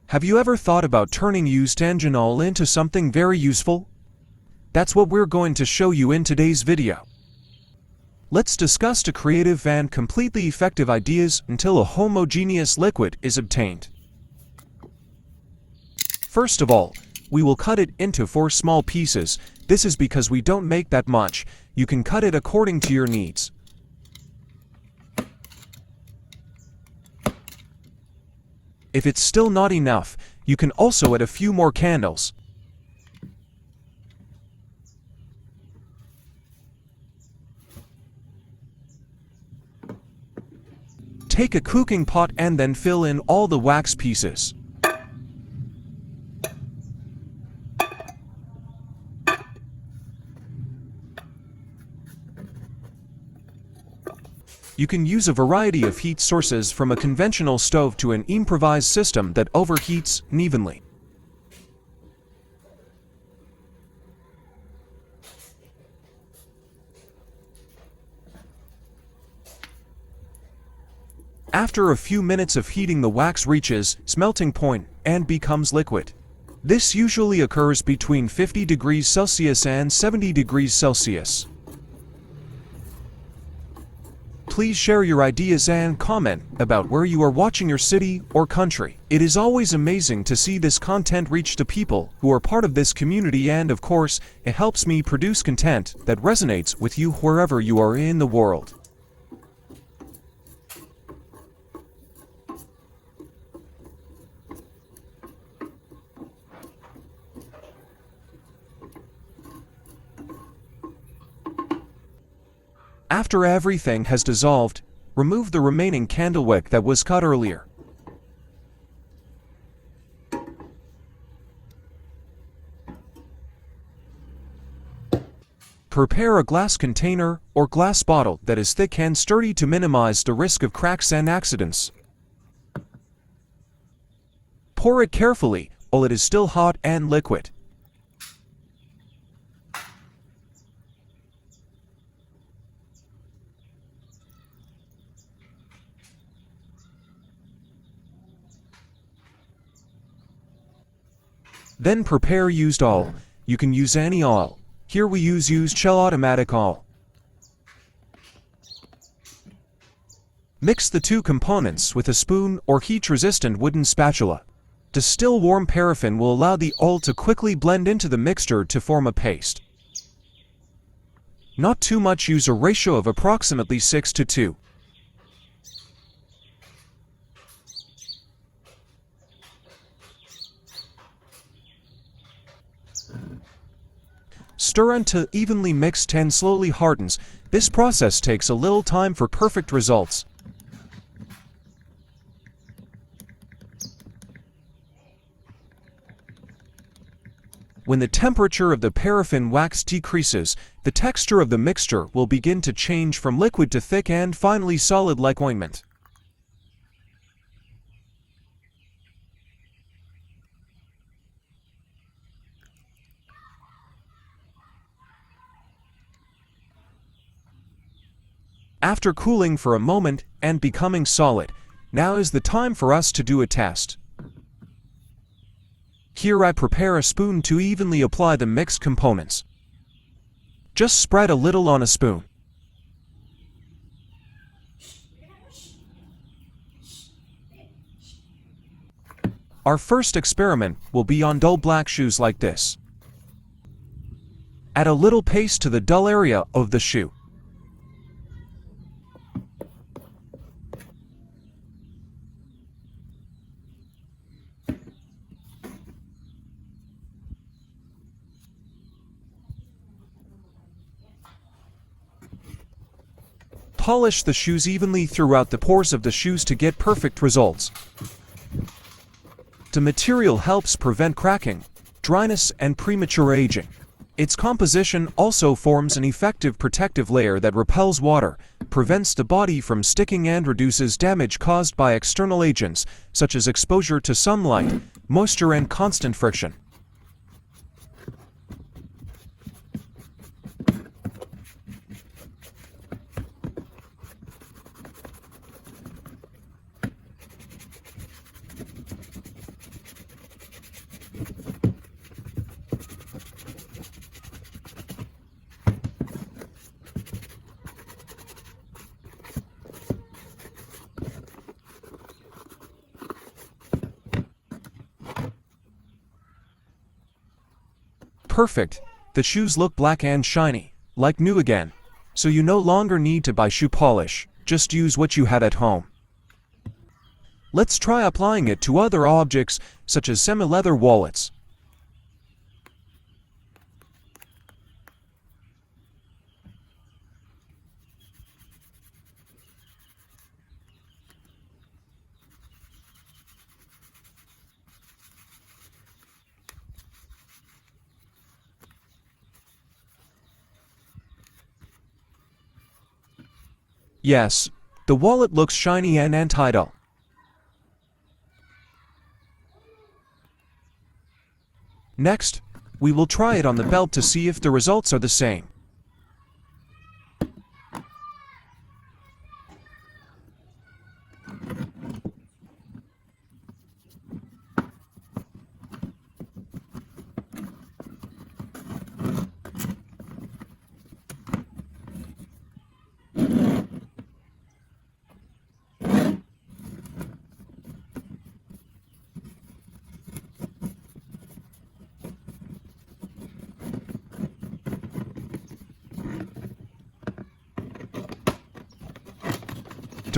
Have you ever thought about turning used engine oil into something very useful? That's what we're going to show you in today's video. Let's discuss the creative and completely effective ideas until a homogeneous liquid is obtained. First of all, we will cut it into 4 small pieces. This is because we don't make that much. You can cut it according to your needs. If it's still not enough, you can also add a few more candles. Take a cooking pot and then fill in all the wax pieces. You can use a variety of heat sources from a conventional stove to an improvised system that overheats unevenly. After a few minutes of heating, the wax reaches melting point and becomes liquid. This usually occurs between 50 degrees Celsius and 70 degrees Celsius. Please share your ideas and comment about where you are watching your city or country. It is always amazing to see this content reach the people who are part of this community, and of course, it helps me produce content that resonates with you wherever you are in the world. After everything has dissolved, remove the remaining candle wick that was cut earlier. Prepare a glass container or glass bottle that is thick and sturdy to minimize the risk of cracks and accidents. Pour it carefully while it is still hot and liquid. Then prepare used oil. You can use any oil. Here we use used Shell automatic oil. Mix the 2 components with a spoon or heat-resistant wooden spatula. The still warm paraffin will allow the oil to quickly blend into the mixture to form a paste. Not too much, use a ratio of approximately 6:2. Stir until evenly mixed and slowly hardens. This process takes a little time for perfect results. When the temperature of the paraffin wax decreases, the texture of the mixture will begin to change from liquid to thick and finally solid like ointment. After cooling for a moment and becoming solid, now is the time for us to do a test. Here I prepare a spoon to evenly apply the mixed components. Just spread a little on a spoon. Our first experiment will be on dull black shoes like this. Add a little paste to the dull area of the shoe. Polish the shoes evenly throughout the pores of the shoes to get perfect results. The material helps prevent cracking, dryness, and premature aging. Its composition also forms an effective protective layer that repels water, prevents the body from sticking, and reduces damage caused by external agents, such as exposure to sunlight, moisture, and constant friction. perfect, the shoes look black and shiny, like new again. So you no longer need to buy shoe polish, just use what you had at home. Let's try applying it to other objects, such as semi-leather wallets. Yes, the wallet looks shiny and anti-dull. Next, we will try it on the belt to see if the results are the same.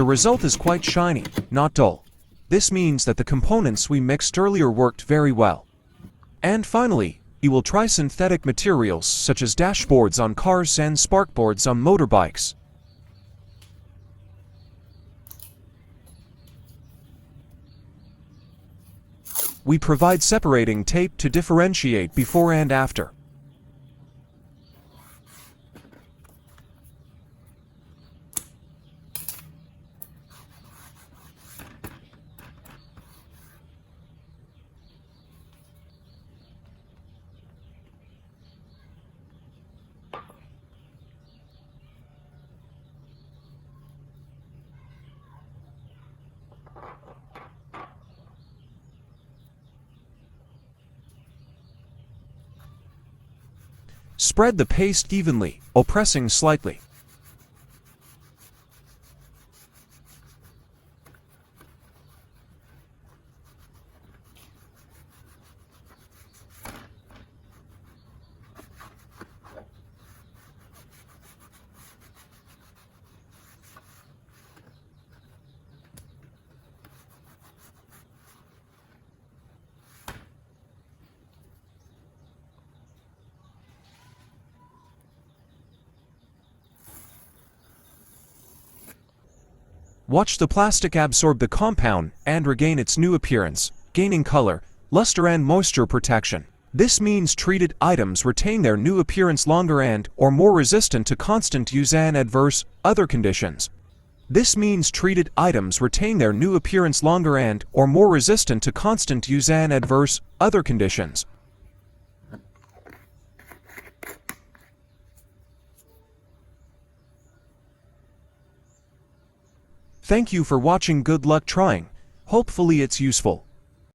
The result is quite shiny, not dull. This means that the components we mixed earlier worked very well. And finally, we will try synthetic materials such as dashboards on cars and sparkboards on motorbikes. We provide separating tape to differentiate before and after. Spread the paste evenly, pressing slightly. Watch the plastic absorb the compound and regain its new appearance, gaining color, luster and moisture protection. This means treated items retain their new appearance longer and or more resistant to constant use and adverse, other conditions. This means treated items retain their new appearance longer and or more resistant to constant use and adverse, other conditions. Thank you for watching. Good luck trying. Hopefully it's useful.